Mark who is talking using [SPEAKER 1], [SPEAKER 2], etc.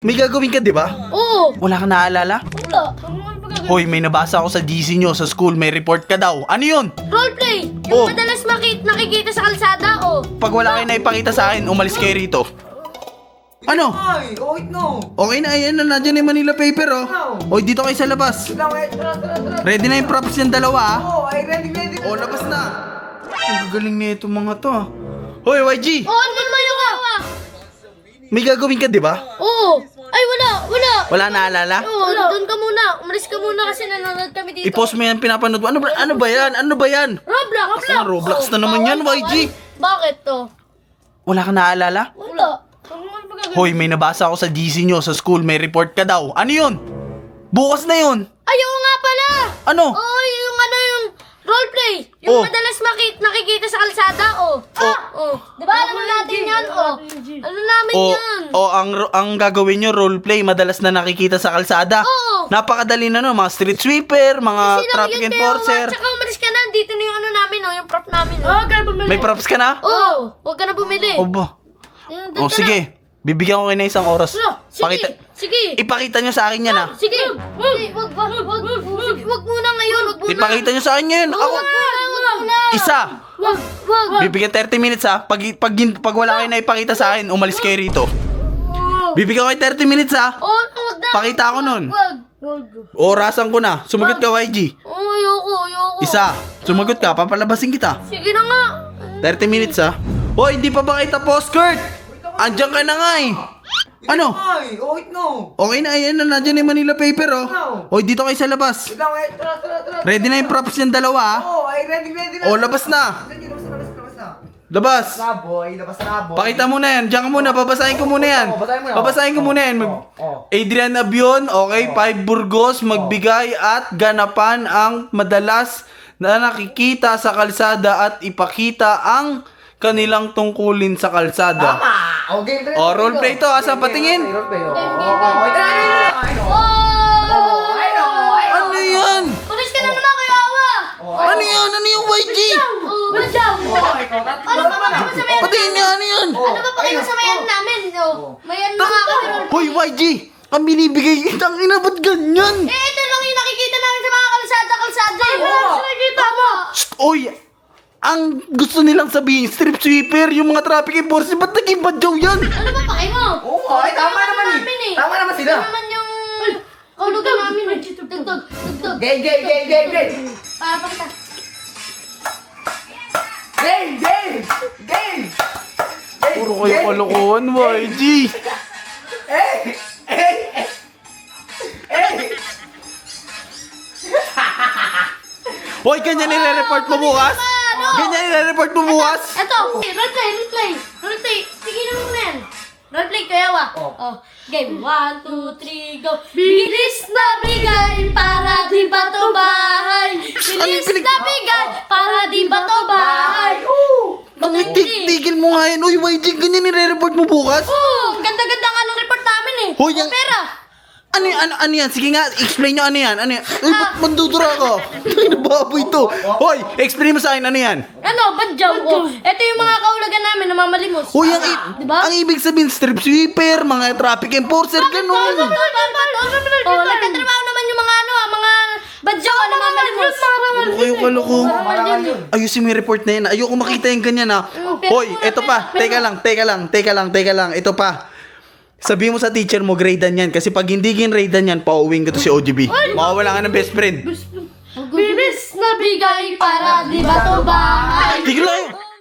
[SPEAKER 1] May gagawin ka, di ba?
[SPEAKER 2] Oo.
[SPEAKER 1] Wala kang naaalala?
[SPEAKER 2] Wala.
[SPEAKER 1] Hoy, may nabasa ako sa GC nyo sa school, may report ka daw. Ano yun?
[SPEAKER 2] Roleplay.
[SPEAKER 1] Oh.
[SPEAKER 2] Yung madalas nakikita sa kalsada, oh.
[SPEAKER 1] Pag wala kayo naipakita sa akin, umalis kayo rito. Ano?
[SPEAKER 3] Ay, wait no.
[SPEAKER 1] Okay na, ayan na, nandiyan na yung Manila paper, oh. Hoy, dito kayo sa labas.
[SPEAKER 3] Tara.
[SPEAKER 1] Ready na yung props yung dalawa, ah.
[SPEAKER 3] Oh, ay ready.
[SPEAKER 1] O, labas na. Ang gagaling na itong mga to, ah. Hoy, YG!
[SPEAKER 2] Oo, ano naman yung kawa?
[SPEAKER 1] May gagawin ka, di ba?
[SPEAKER 2] Oo. Ay, wala.
[SPEAKER 1] Wala naaalala?
[SPEAKER 2] Oo, doon ka muna. Umalis ka muna kasi nanonood kami dito.
[SPEAKER 1] I-post mo yan, pinapanood mo. Ano ba yan?
[SPEAKER 2] Roblox.
[SPEAKER 1] Roblox na naman yan, YG.
[SPEAKER 2] Bakit to?
[SPEAKER 1] Wala kang naaalala?
[SPEAKER 2] Wala.
[SPEAKER 1] Hoy, may nabasa ako sa GC nyo sa school, may report ka daw. Ano yun? Bukas na yun.
[SPEAKER 2] Ay, oo nga pala.
[SPEAKER 1] Ano?
[SPEAKER 2] Oo, yung roleplay. Yung
[SPEAKER 1] Oh.
[SPEAKER 2] madalas nakikita sa kalsada, oh. Oh. Di ba alam natin yan, oh. Alam namin yan.
[SPEAKER 1] Ang gagawin nyo, roleplay, madalas na nakikita sa kalsada.
[SPEAKER 2] Oo.
[SPEAKER 1] Napakadali na no, mga street sweeper, mga
[SPEAKER 2] Kasi lang
[SPEAKER 1] traffic
[SPEAKER 2] yun,
[SPEAKER 1] enforcer.
[SPEAKER 2] Tsaka umalis ka na, dito na yung ano namin, oh. Yung prop namin, oh. Kaya bumili.
[SPEAKER 1] May props ka na?
[SPEAKER 2] Oo. Huwag ka na bumili.
[SPEAKER 1] Oba.
[SPEAKER 2] Doon
[SPEAKER 1] O
[SPEAKER 2] ka
[SPEAKER 1] sige, bigyan ko kayo ng isang oras.
[SPEAKER 2] na. Sige.
[SPEAKER 1] Ipakita nyo sa akin yan, ah.
[SPEAKER 2] Sige. Wag muna ngayon. Wag muna.
[SPEAKER 1] Ipakita nyo sa akin yan. Ako,
[SPEAKER 2] Wag muna.
[SPEAKER 1] isa.
[SPEAKER 2] Wag.
[SPEAKER 1] Bibigyan 30 minutes, ha. Pag wala kayo na ipakita sa akin, umalis kayo rito. Bibigyan ko kayo 30 minutes, ha.
[SPEAKER 2] Oh, wag na.
[SPEAKER 1] Pakita ako nun.
[SPEAKER 2] Wag.
[SPEAKER 1] Orasan ko na. Sumagot ka, YG.
[SPEAKER 2] Oh, ayoko.
[SPEAKER 1] Isa. Sumagot ka, papalabasin kita.
[SPEAKER 2] Sige na nga.
[SPEAKER 1] 30 minutes, ha. Hoy, hindi pa ba kita post, Kurt? Andiyan ka na nga, eh. Ano?
[SPEAKER 3] Ay, wait no.
[SPEAKER 1] Okay na, ayan na, nandiyan na yung Manila paper, oh. Hoy, dito kayo sa labas.
[SPEAKER 3] Tara.
[SPEAKER 1] Ready na yung props yung dalawa, ha.
[SPEAKER 3] Oh, ay ready.
[SPEAKER 1] O, labas na.
[SPEAKER 3] Labas na.
[SPEAKER 1] Labas.
[SPEAKER 3] Labas na, boy.
[SPEAKER 1] Pakita mo na yan. Diyan ka muna. Babasahin ko muna yan.
[SPEAKER 3] Babasahin mo na.
[SPEAKER 1] Babasahin ko muna yan. Adrian Abion, okay. 5 Burgos, magbigay at ganapan ang madalas na nakikita sa kalsada at ipakita ang kanilang tungkulin sa kalsada.
[SPEAKER 3] Oh, game.
[SPEAKER 1] O, roleplay to. Asa patingin?
[SPEAKER 3] Roleplay. Oh,
[SPEAKER 1] Ano yan?
[SPEAKER 2] Umalis ka na naman kay Awa.
[SPEAKER 1] Ano yan? Ano yung YG?
[SPEAKER 2] Oh, badyaw. Ano ba pakikasamayan?
[SPEAKER 1] Patingin niya, ano yan?
[SPEAKER 2] Ano ba pakikasamayan namin? Oh, may ano nga kasi roleplay.
[SPEAKER 1] Hoy, YG! Ang binibigay kitang ina, ba't ganyan?
[SPEAKER 2] Ito lang yung nakikita namin sa mga kalsada. Nakikita mo.
[SPEAKER 1] Shh! Oy! Ang gusto nilang sabihin, strip sweeper, yung mga traffic enforcer, ba't naging badyaw yan?
[SPEAKER 2] Ano ba pake mo?
[SPEAKER 3] Oo, ay tama naman eh. Tama naman sila.
[SPEAKER 2] Ito naman yung kaulugan namin. Tugtog.
[SPEAKER 3] Game.
[SPEAKER 2] Pakita.
[SPEAKER 3] Game.
[SPEAKER 1] Puro kayo kalokohan, YG! Hoy, ganyan nire-report mo bukas? Ganyan nire-report mo bukas?
[SPEAKER 2] Ito, roleplay. Tignan mo na yan. Roleplay kaya wa. Oh. Game 1, 2, 3, go. Bilis na bigay para di ba to bahay. Bilis na bigay para di ba to bahay.
[SPEAKER 1] Tigil mo nga yan. Uy, YG, ganyan nire-report mo bukas?
[SPEAKER 2] Oh, ganda-ganda nga ng report namin eh.
[SPEAKER 1] Hoy, yung-
[SPEAKER 2] Pera.
[SPEAKER 1] Ano yan? Sige nga, explain nyo ano yan. Uy, ba't mandudura ako? Ay, nababoy to. Hoy, explain mo sa akin ano yan.
[SPEAKER 2] Ano, badyaw ko. Ito yung mga kaulagan namin na mamalimos.
[SPEAKER 1] Hoy,
[SPEAKER 2] Diba?
[SPEAKER 1] ang ibig sabihin, strip sweeper, mga traffic enforcer, ganun.
[SPEAKER 2] Oh, nagtatrabaho naman yung mga mga badyaw na mamalimos.
[SPEAKER 1] Puro kayo kaloko. Ayusin mo yung report na yan. Ayoko makita yung ganyan, ha. Hoy, eto pa. Teka lang. Ito pa. Sabihin mo sa teacher mo, gradean yan. Kasi pag hindi ginradean yan, pauwiin ko to si OGB. Mawawala ka ng best friend.
[SPEAKER 2] Bilis na bigay para di ba to ba?